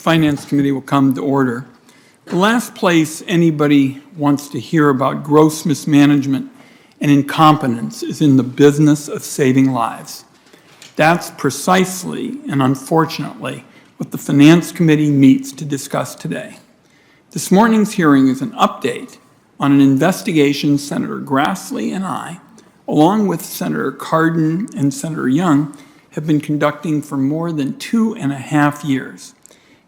Finance Committee will come to order. The last place anybody wants to hear about gross mismanagement and incompetence is in the business of saving lives. That's precisely and unfortunately what the Finance Committee meets to discuss today. This morning's hearing is an update on an investigation Senator Grassley and I, along with Senator Cardin and Senator Young, have been conducting for more than 2.5 years.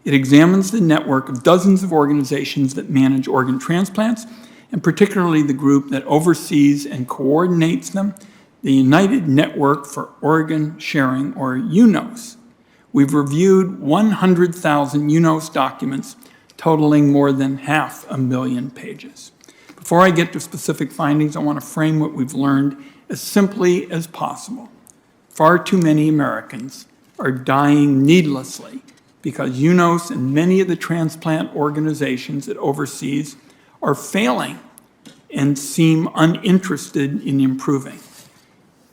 It examines the network of dozens of organizations that manage organ transplants, and particularly the group that oversees and coordinates them, the United Network for Organ Sharing, or UNOS. We've reviewed 100,000 UNOS documents totaling more than 500,000 pages. Before I get to specific findings, I want to frame what we've learned as simply as possible. Far too many Americans are dying needlessly because UNOS and many of the transplant organizations it oversees are failing and seem uninterested in improving.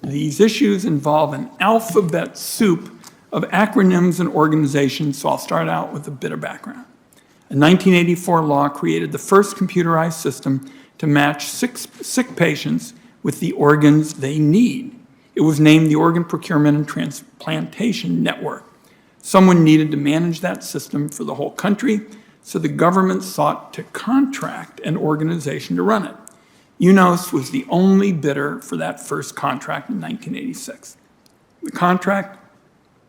These issues involve an alphabet soup of acronyms and organizations, so I'll start out with a bit of background. A 1984 law created the first computerized system to match sick patients with the organs they need. It was named the Organ Procurement and Transplantation Network. Someone needed to manage that system for the whole country, so the government sought to contract an organization to run it. UNOS was the only bidder for that first contract in 1986. The contract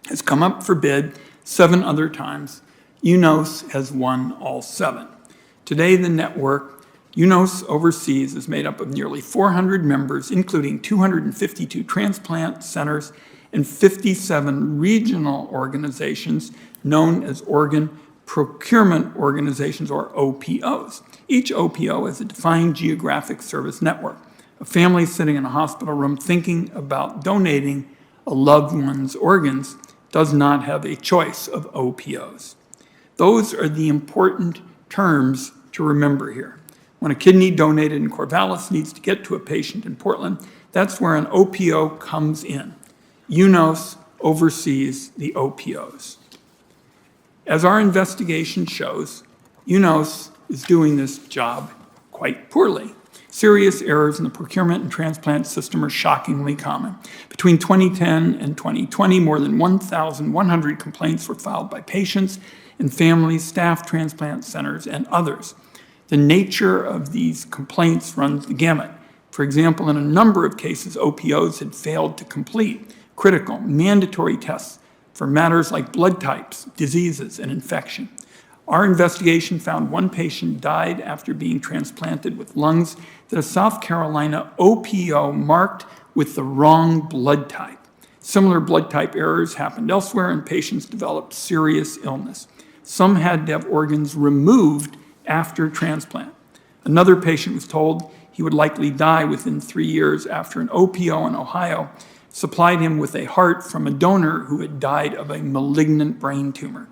has come up for bid 7 other times. UNOS has won all 7. Today, the network, UNOS Overseas, is made up of nearly 400 members, including 252 transplant centers and 57 regional organizations known as Organ Procurement Organizations, or OPOs. Each OPO is a defined geographic service network. A family sitting in a hospital room thinking about donating a loved one's organs does not have a choice of OPOs. Those are the important terms to remember here. When a kidney donated in Corvallis needs to get to a patient in Portland, that's where an OPO comes in. UNOS oversees the OPOs. As our investigation shows, UNOS is doing this job quite poorly. Serious errors in the procurement and transplant system are shockingly common. Between 2010 and 2020, more than 1,100 complaints were filed by patients and families, staff, transplant centers, and others. The nature of these complaints runs the gamut. For example, in a number of cases, OPOs had failed to complete critical, mandatory tests for matters like blood types, diseases, and infection. Our investigation found one patient died after being transplanted with lungs that a South Carolina OPO marked with the wrong blood type. Similar blood type errors happened elsewhere, and patients developed serious illness. Some had to have organs removed after transplant. Another patient was told he would likely die within 3 years after an OPO in Ohio supplied him with a heart from a donor who had died of a malignant brain tumor.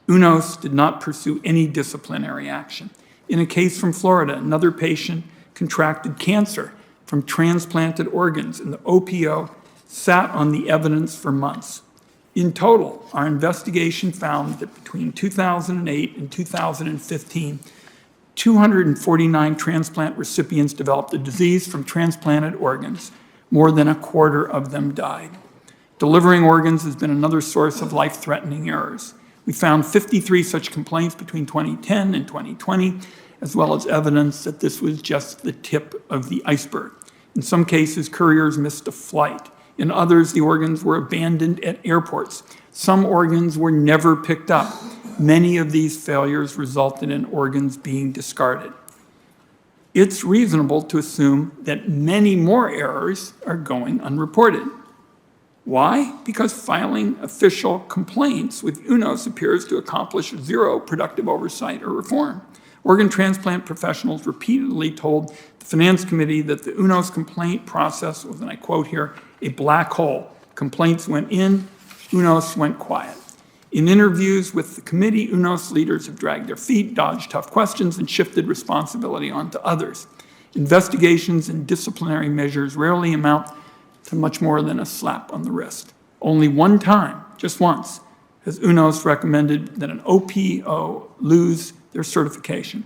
UNOS did not pursue any disciplinary action. In a case from Florida, another patient contracted cancer from transplanted organs, and the OPO sat on the evidence for months. In total, our investigation found that between 2008 and 2015, 249 transplant recipients developed the disease from transplanted organs. More than a quarter of them died. Delivering organs has been another source of life-threatening errors. We found 53 such complaints between 2010 and 2020, as well as evidence that this was just the tip of the iceberg. In some cases, couriers missed a flight. In others, the organs were abandoned at airports. Some organs were never picked up. Many of these failures resulted in organs being discarded. It's reasonable to assume that many more errors are going unreported. Why? Because filing official complaints with UNOS appears to accomplish zero productive oversight or reform. Organ transplant professionals repeatedly told the Finance Committee that the UNOS complaint process was, and I quote here, a black hole. Complaints went in, UNOS went quiet. In interviews with the committee, UNOS leaders have dragged their feet, dodged tough questions, and shifted responsibility onto others. Investigations and disciplinary measures rarely amount to much more than a slap on the wrist. Only one time, just once, has UNOS recommended that an OPO lose their certification.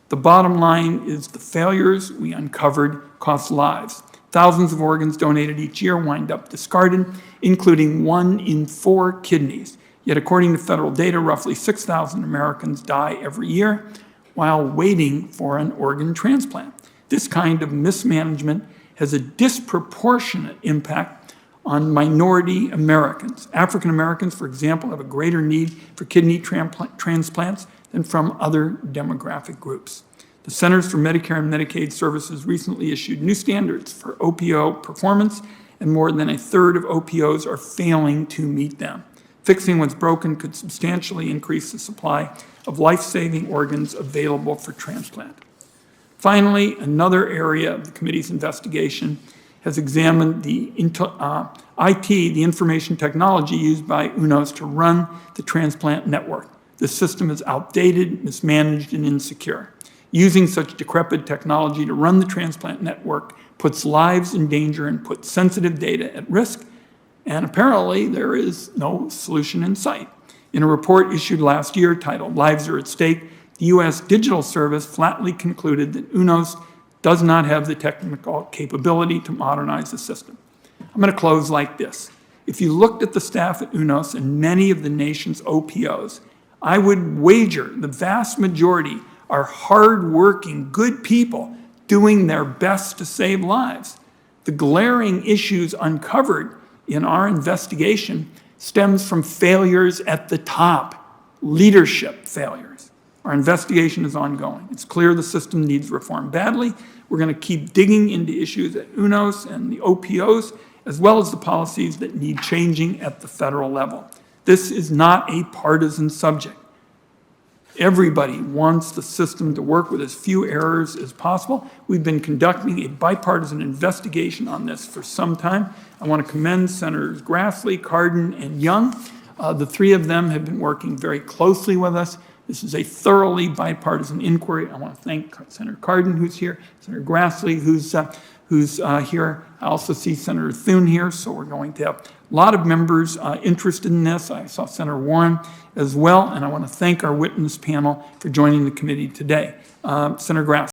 The bottom line is the failures we uncovered cost lives. Thousands of organs donated each year wind up discarded, including 1 in 4 kidneys. Yet according to federal data, roughly 6,000 Americans die every year while waiting for an organ transplant. This kind of mismanagement has a disproportionate impact on minority Americans. African Americans, for example, have a greater need for kidney transplants than from other demographic groups. The Centers for Medicare and Medicaid Services recently issued new standards for OPO performance, and more than a third of OPOs are failing to meet them. Fixing what's broken could substantially increase the supply of life-saving organs available for transplant. Finally, another area of the committee's investigation has examined the IT, the information technology used by UNOS to run the transplant network. The system is outdated, mismanaged, and insecure. Using such decrepit technology to run the transplant network puts lives in danger and puts sensitive data at risk, and apparently there is no solution in sight. In a report issued last year titled "Lives Are at Stake," the U.S. Digital Service flatly concluded that UNOS does not have the technical capability to modernize the system. I'm going to close like this. If you looked at the staff at UNOS and many of the nation's OPOs, I would wager the vast majority are hard-working, good people doing their best to save lives. The glaring issues uncovered in our investigation stems from failures at the top, leadership failures. Our investigation is ongoing. It's clear the system needs reform badly. We're going to keep digging into issues at UNOS and the OPOs, as well as the policies that need changing at the federal level. This is not a partisan subject. Everybody wants the system to work with as few errors as possible. We've been conducting a bipartisan investigation on this for some time. I want to commend Senators Grassley, Cardin, and Young. The three of them have been working very closely with us. This is a thoroughly bipartisan inquiry. I want to thank Senator Cardin, who's here, Senator Grassley, who's here. I also see Senator Thune here, so we're going to have a lot of members interested in this. I saw Senator Warren as well, and I want to thank our witness panel for joining the committee today. Senator Grassley.